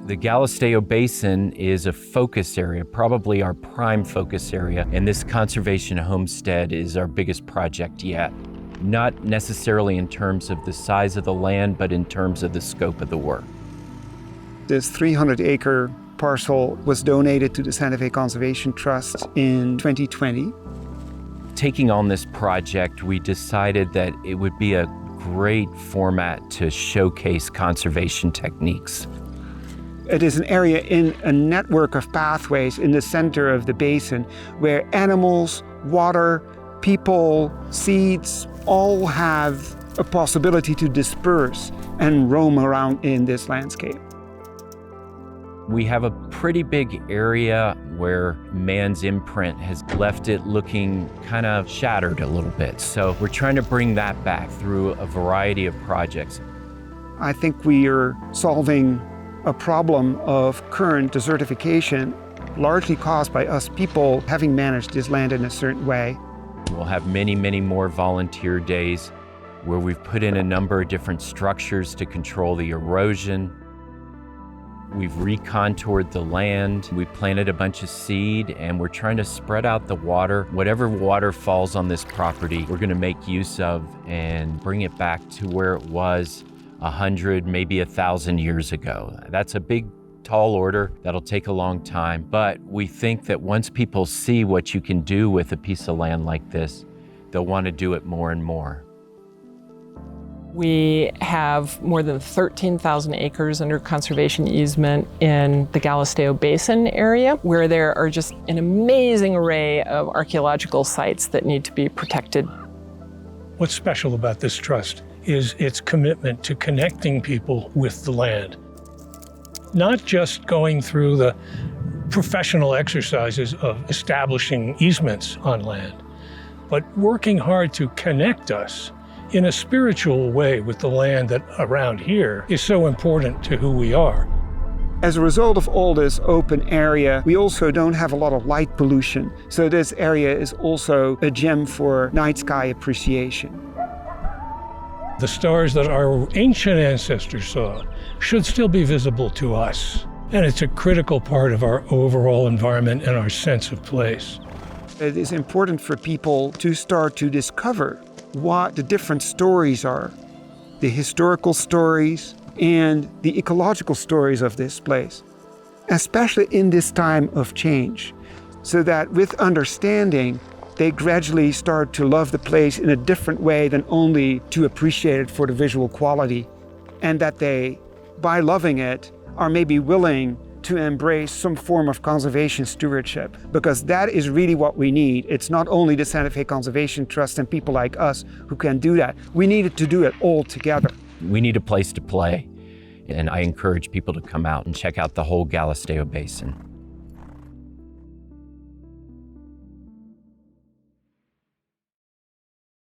The Galisteo Basin is a focus area, probably our prime focus area, and this conservation homestead is our biggest project yet. Not necessarily in terms of the size of the land, but in terms of the scope of the work. This 300-acre parcel was donated to the Santa Fe Conservation Trust in 2020. Taking on this project, we decided that it would be a great format to showcase conservation techniques. It is an area in a network of pathways in the center of the basin where animals, water, people, seeds all have a possibility to disperse and roam around in this landscape. We have a pretty big area where man's imprint has left it looking kind of shattered a little bit. So we're trying to bring that back through a variety of projects. I think we are solving a problem of current desertification, largely caused by us people having managed this land in a certain way. We'll have many, many more volunteer days where we've put in a number of different structures to control the erosion. We've recontoured the land. We planted a bunch of seed and we're trying to spread out the water. Whatever water falls on this property, we're gonna make use of and bring it back to where it was 100, maybe 1,000 years ago. That's a big, tall order. That'll take a long time, but we think that once people see what you can do with a piece of land like this, they'll want to do it more and more. We have more than 13,000 acres under conservation easement in the Galisteo Basin area, where there are just an amazing array of archaeological sites that need to be protected. What's special about this trust is its commitment to connecting people with the land. Not just going through the professional exercises of establishing easements on land, but working hard to connect us in a spiritual way with the land that around here is so important to who we are. As a result of all this open area, we also don't have a lot of light pollution. So this area is also a gem for night sky appreciation. The stars that our ancient ancestors saw should still be visible to us. And it's a critical part of our overall environment and our sense of place. It is important for people to start to discover what the different stories are, the historical stories and the ecological stories of this place, especially in this time of change, so that with understanding, they gradually start to love the place in a different way than only to appreciate it for the visual quality, and that they, by loving it, are maybe willing to embrace some form of conservation stewardship, because that is really what we need. It's not only the Santa Fe Conservation Trust and people like us who can do that. We need to do it all together. We need a place to play, and I encourage people to come out and check out the whole Galisteo Basin.